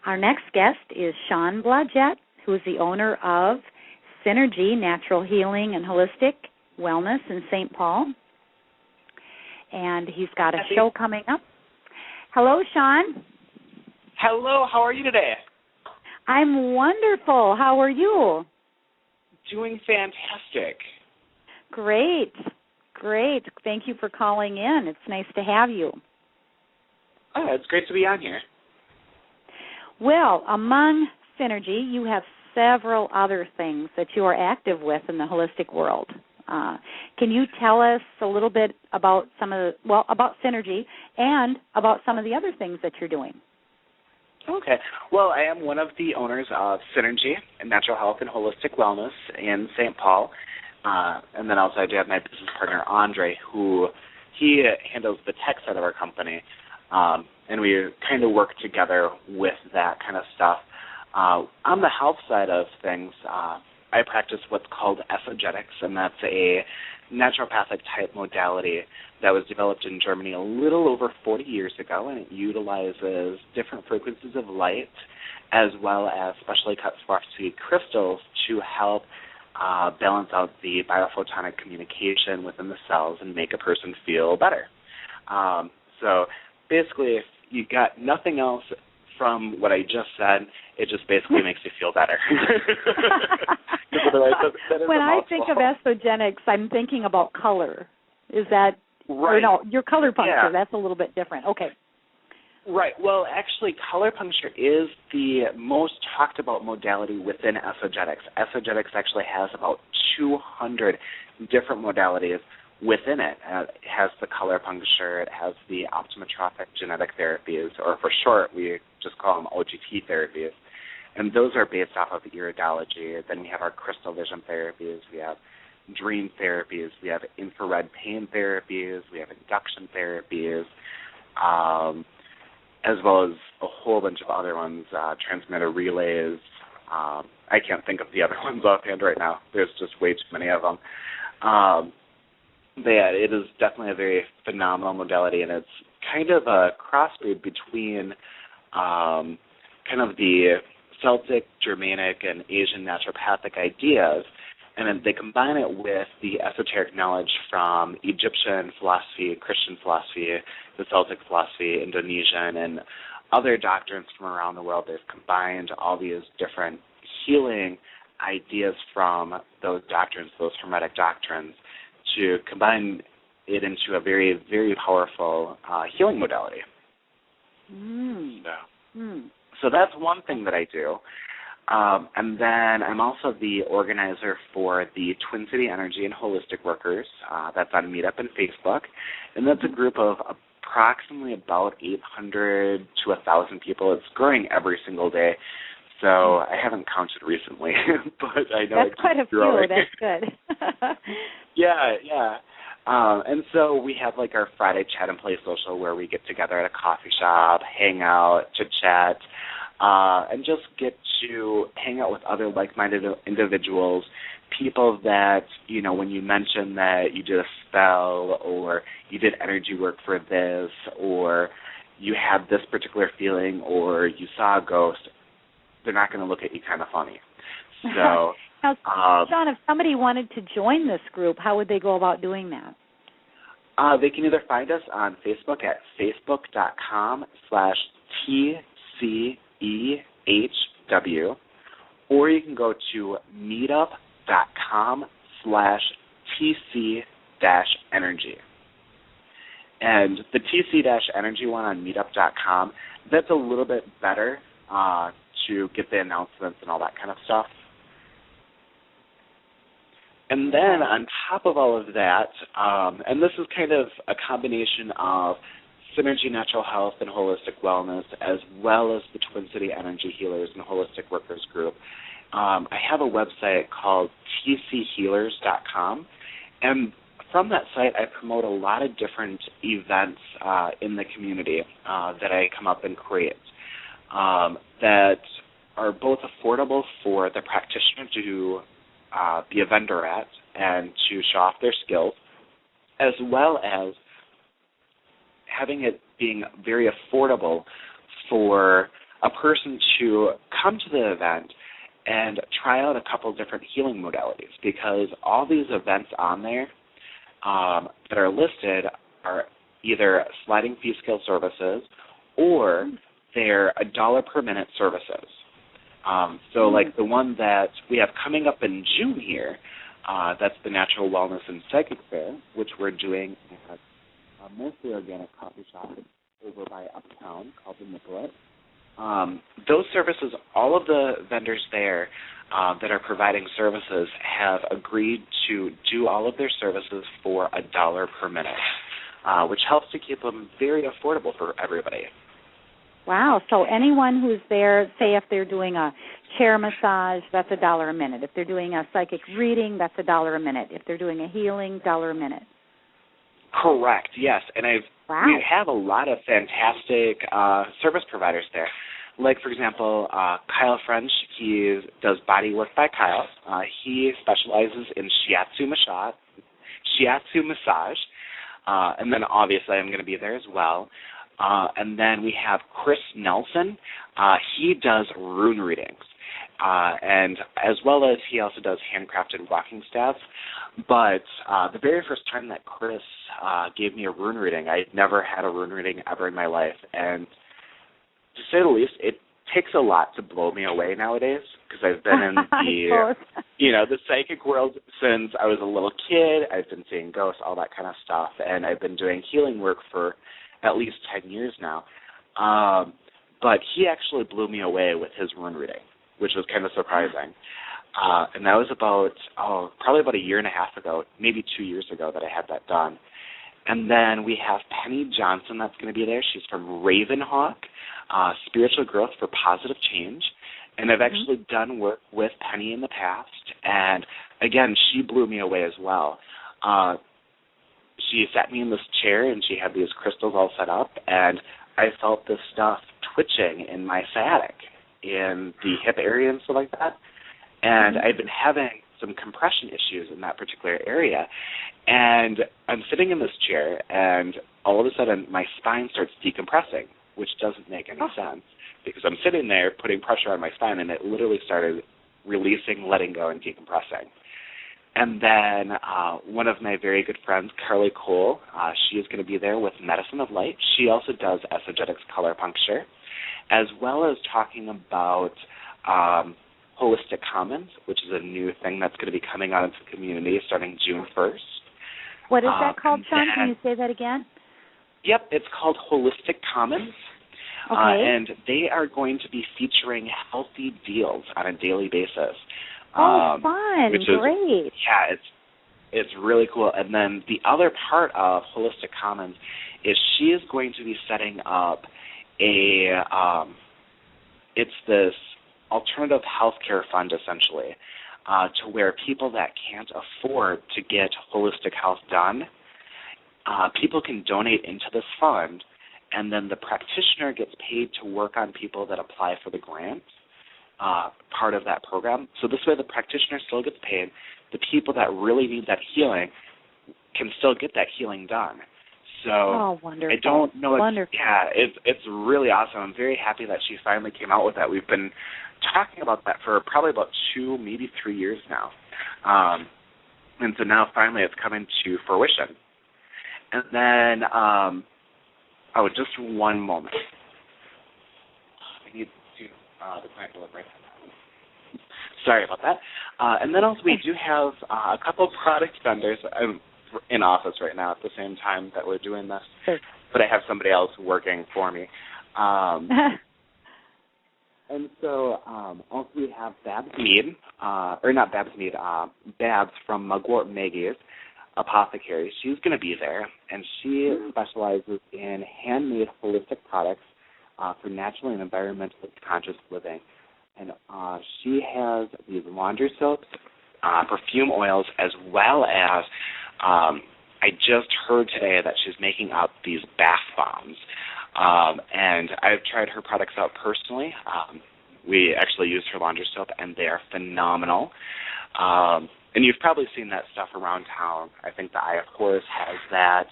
Our next guest is SchaOn Blodgett, who is the owner of Synergy Natural Healing and Holistic Wellness in St. Paul. And he's got a show coming up. Hello, SchaOn. Hello, how are you today? I'm wonderful. How are you? Doing fantastic. Great. Thank you for calling in. It's nice to have you. Oh, it's great to be on here. Well, among Synergy, you have several other things that you are active with in the holistic world. Can you tell us a little bit about about Synergy and about some of the other things that you're doing? Okay. Well, I am one of the owners of Synergy Natural Health and Holistic Wellness in St. Paul. And then also I do have my business partner, Andre, he handles the tech side of our company. And we kind of work together with that kind of stuff. On the health side of things, I practice what's called esogetics, and that's a naturopathic type modality that was developed in Germany a little over 40 years ago, and it utilizes different frequencies of light as well as specially cut Swarovski crystals to help balance out the biophotonic communication within the cells and make a person feel better. So basically, if you got nothing else from what I just said, it just basically makes you feel better. When I think of esogenics, I'm thinking about color. Is that right? Or no, your color puncture, yeah. That's a little bit different. Okay. Right. Well, actually, color puncture is the most talked about modality within esogetics. Esogetics actually has about 200 different modalities within it. It has the color puncture, it has the optometric genetic therapies, or for short, we just call them OGT therapies. And those are based off of iridology. Then we have our crystal vision therapies, we have dream therapies, we have infrared pain therapies, we have induction therapies, as well as a whole bunch of other ones, transmitter relays. I can't think of the other ones offhand right now. There's just way too many of them. But yeah, it is definitely a very phenomenal modality, and it's kind of a crossbreed between kind of the Celtic, Germanic, and Asian naturopathic ideas, and then they combine it with the esoteric knowledge from Egyptian philosophy, Christian philosophy, the Celtic philosophy, Indonesian, and other doctrines from around the world. They've combined all these different healing ideas from those doctrines, those Hermetic doctrines, to combine it into a very, very powerful healing modality. So that's one thing that I do. And then I'm also the organizer for the Twin City Energy and Holistic Workers. That's on Meetup and Facebook. And that's a group of approximately about 800 to 1,000 people. It's growing every single day. So I haven't counted recently, but I know that's quite a few. That's good. Yeah. And so we have like our Friday Chat and Play Social where we get together at a coffee shop, hang out, chit-chat, and just get to hang out with other like-minded individuals, people that, you know, when you mention that you did a spell or you did energy work for this or you had this particular feeling or you saw a ghost, they're not going to look at you kind of funny. So, now, SchaOn, if somebody wanted to join this group, how would they go about doing that? They can either find us on Facebook at facebook.com/TCEHW, or you can go to meetup.com/TC-energy. And the TC-energy one on meetup.com, that's a little bit better to get the announcements and all that kind of stuff. And then on top of all of that, and this is kind of a combination of Synergy Natural Health and Holistic Wellness as well as the Twin City Energy Healers and Holistic Workers Group, I have a website called tchealers.com, and from that site I promote a lot of different events in the community that I come up and create that are both affordable for the practitioner to be a vendor at and to show off their skills, as well as having it being very affordable for a person to come to the event and try out a couple different healing modalities, because all these events on there that are listed are either sliding fee scale services or they're $1 per minute services. So like the one that we have coming up in June here, that's the Natural Wellness and Psychic Fair, which we're doing at a mostly organic coffee shop over by Uptown called the Nicollet. Those services, all of the vendors there that are providing services have agreed to do all of their services for $1 per minute, which helps to keep them very affordable for everybody. Wow. So anyone who's there, say if they're doing a chair massage, that's $1 a minute. If they're doing a psychic reading, that's $1 a minute. If they're doing a healing, $1 a minute. Correct, yes. And we have a lot of fantastic service providers there. Like, for example, Kyle French, he does Body Work by Kyle. He specializes in shiatsu massage. And then, obviously, I'm going to be there as well. And then we have Chris Nelson. He does rune readings. And as well as he also does handcrafted walking staffs. But the very first time that Chris gave me a rune reading, I never had a rune reading ever in my life. And to say the least, it takes a lot to blow me away nowadays, because I've been in the psychic world since I was a little kid. I've been seeing ghosts, all that kind of stuff, and I've been doing healing work for at least 10 years now. But he actually blew me away with his rune reading, which was kind of surprising. And that was probably about a year and a half ago, maybe 2 years ago that I had that done. And then we have Penny Johnson that's going to be there. She's from Ravenhawk, Spiritual Growth for Positive Change. And I've actually done work with Penny in the past. And, again, she blew me away as well. She sat me in this chair, and she had these crystals all set up, and I felt this stuff twitching in my sciatic, in the hip area and stuff like that. And I've been having some compression issues in that particular area. And I'm sitting in this chair, and all of a sudden my spine starts decompressing, which doesn't make any sense, because I'm sitting there putting pressure on my spine, and it literally started releasing, letting go, and decompressing. And then one of my very good friends, Carly Cole, she is going to be there with Medicine of Light. She also does Esogetics color puncture, as well as talking about Holistic Commons, which is a new thing that's going to be coming out into the community starting June 1st. What is that called, Sean? Can you say that again? Yep, it's called Holistic Commons. Okay. And they are going to be featuring healthy deals on a daily basis. Fun. Great. Yeah, it's really cool. And then the other part of Holistic Commons is she is going to be setting up it's this alternative healthcare fund, essentially, to where people that can't afford to get holistic health done, people can donate into this fund, and then the practitioner gets paid to work on people that apply for the grant, part of that program. So this way the practitioner still gets paid. The people that really need that healing can still get that healing done. So wonderful. I don't know. Wonderful. Yeah, it's really awesome. I'm very happy that she finally came out with that. We've been talking about that for probably about 2, maybe 3 years now. And so now finally it's coming to fruition. And then, just one moment. I need to, the client will break that. Sorry about that. And then also we do have a couple of product vendors in office right now at the same time that we're doing this. Sure. But I have somebody else working for me. And so also we have Babs Mead, Babs from Mugwort Maggie's Apothecary. She's going to be there, and she specializes in handmade holistic products for natural and environmentally conscious living. And she has these laundry soaps, perfume oils, as well as I just heard today that she's making up these bath bombs. And I've tried her products out personally. We actually use her laundry soap, and they are phenomenal. And you've probably seen that stuff around town. I think the Eye of Horus has that.